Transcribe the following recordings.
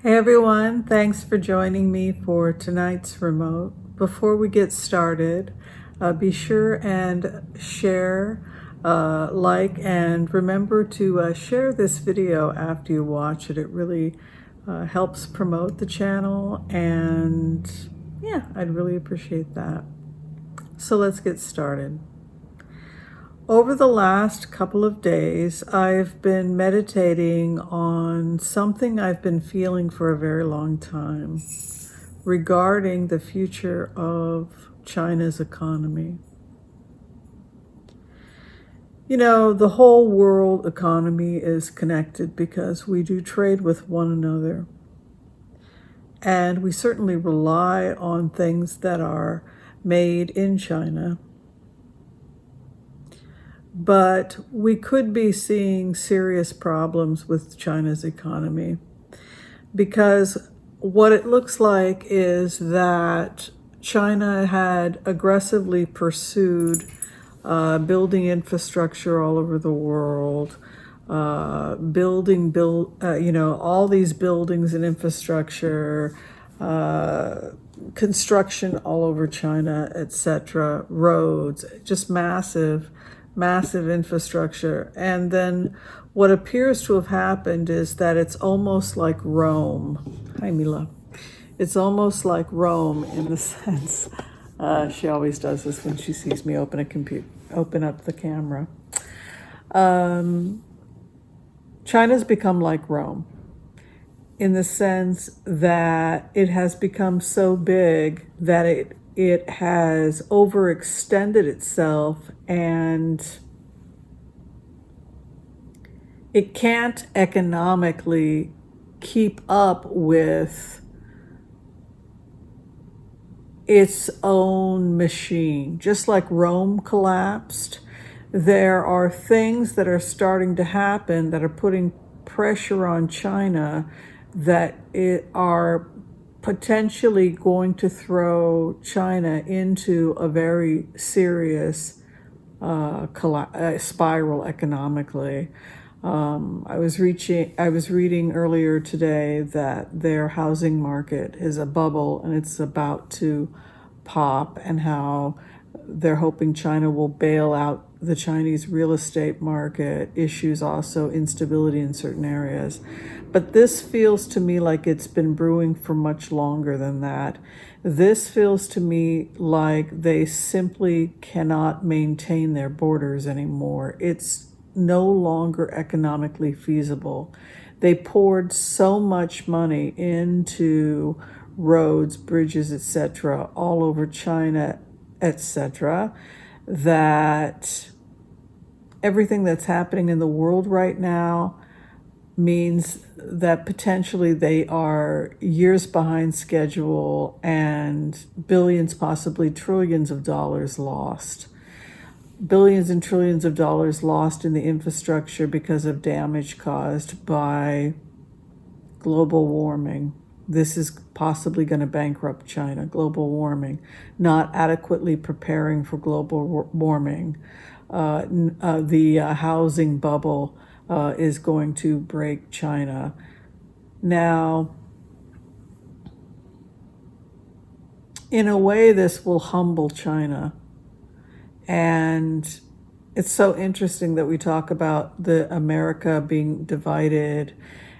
Hey everyone, thanks for joining me for tonight's remote. Before we get started, be sure and share, like, and remember to share this video after you watch it. It really helps promote the channel, and yeah, I'd really appreciate that. So let's get started. Over the last couple of days, I've been meditating on something I've been feeling for a very long time regarding the future of China's economy. You know, the whole world economy is connected because we do trade with one another. And we certainly rely on things that are made in China. But we could be seeing serious problems with China's economy because what it looks like is that China had aggressively pursued building infrastructure all over the world, all these buildings and infrastructure, construction all over China, etc., roads, just massive infrastructure. And then what appears to have happened is that it's almost like Rome. Hi, Mila. It's almost like Rome in the sense, she always does this when she sees me open up the camera. China's become like Rome in the sense that it has become so big that it has overextended itself, and it can't economically keep up with its own machine. Just like Rome collapsed, there are things that are starting to happen that are putting pressure on China that are potentially going to throw China into a very serious spiral economically. I was reading earlier today that their housing market is a bubble and it's about to pop, and how they're hoping China will bail out the Chinese real estate market, issues also instability in certain areas. But this feels to me like it's been brewing for much longer than that. This feels to me like they simply cannot maintain their borders anymore. It's no longer economically feasible. They poured so much money into roads, bridges, etc., all over China, etc., that everything that's happening in the world right now means that potentially they are years behind schedule and billions, possibly trillions of dollars lost. Billions and trillions of dollars lost in the infrastructure because of damage caused by global warming. This is possibly going to bankrupt China. Global warming, not adequately preparing for global warming. The housing bubble is going to break China. Now, in a way, this will humble China. And it's so interesting that we talk about the America being divided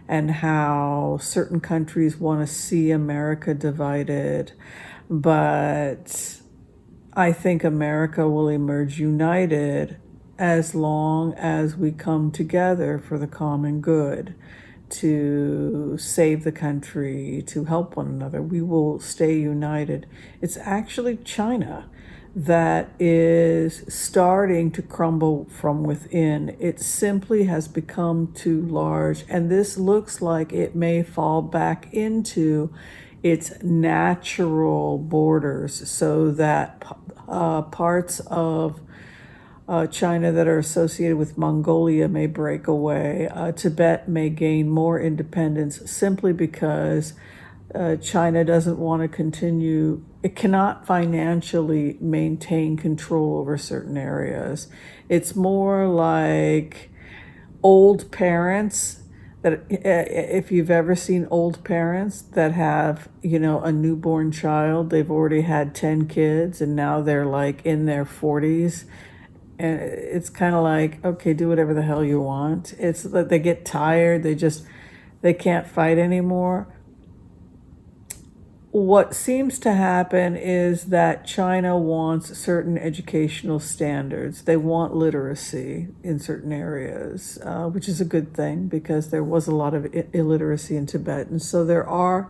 and how certain countries want to see America divided. But I think America will emerge united as long as we come together for the common good, to save the country, to help one another. We will stay united. It's actually China that is starting to crumble from within. It simply has become too large, and this looks like it may fall back into its natural borders, so that parts of China that are associated with Mongolia may break away. Tibet may gain more independence simply because China doesn't want to continue. It cannot financially maintain control over certain areas. It's more like old parents that if you've ever seen old parents that have, a newborn child, they've already had 10 kids and now they're like in their 40s. And it's kind of like, okay, do whatever the hell you want. It's that they get tired. They can't fight anymore. What seems to happen is that China wants certain educational standards. They want literacy in certain areas, which is a good thing because there was a lot of illiteracy in Tibet. And so there are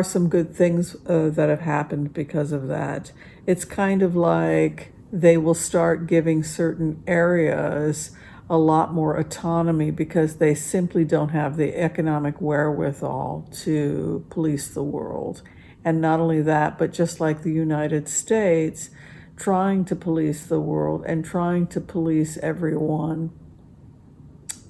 some good things that have happened because of that. It's kind of like they will start giving certain areas a lot more autonomy because they simply don't have the economic wherewithal to police the world. And not only that, but just like the United States, trying to police the world and trying to police everyone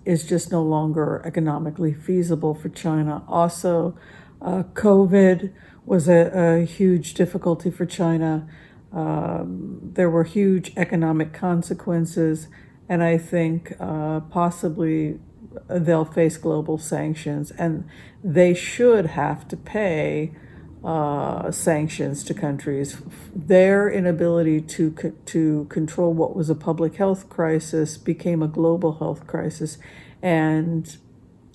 is just no longer economically feasible for China. Also, COVID was a huge difficulty for China. There were huge economic consequences, and I think possibly they'll face global sanctions, and they should have to pay sanctions to countries. Their inability to control what was a public health crisis became a global health crisis, and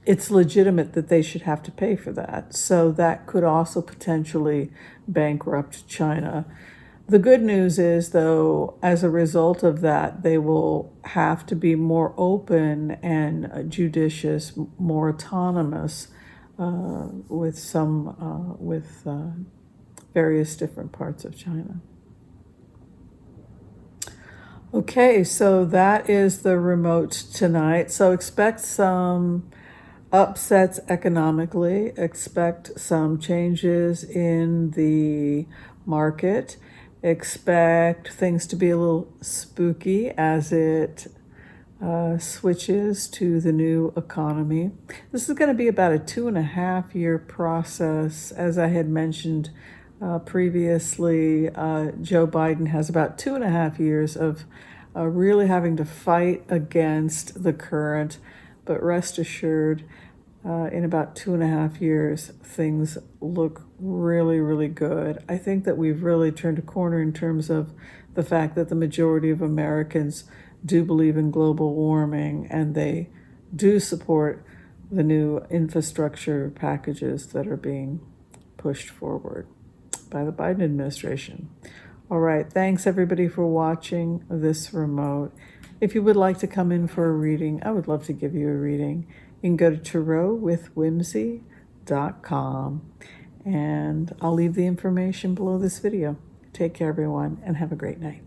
it's legitimate that they should have to pay for that. So that could also potentially bankrupt China. The good news is, though, as a result of that, they will have to be more open and judicious, more autonomous with various different parts of China. Okay, so that is the remote tonight. So expect some upsets economically, expect some changes in the market, expect things to be a little spooky as it switches to the new economy. This is going to be about a 2.5-year process. As I had mentioned previously, Joe Biden has about 2.5 years of really having to fight against the current, but rest assured, in about 2.5 years, things look really, really good. I think that we've really turned a corner in terms of the fact that the majority of Americans do believe in global warming, and they do support the new infrastructure packages that are being pushed forward by the Biden administration. All right, thanks everybody for watching this remote. If you would like to come in for a reading, I would love to give you a reading. You can go to tarotwithwhimsy.com, and I'll leave the information below this video. Take care, everyone, and have a great night.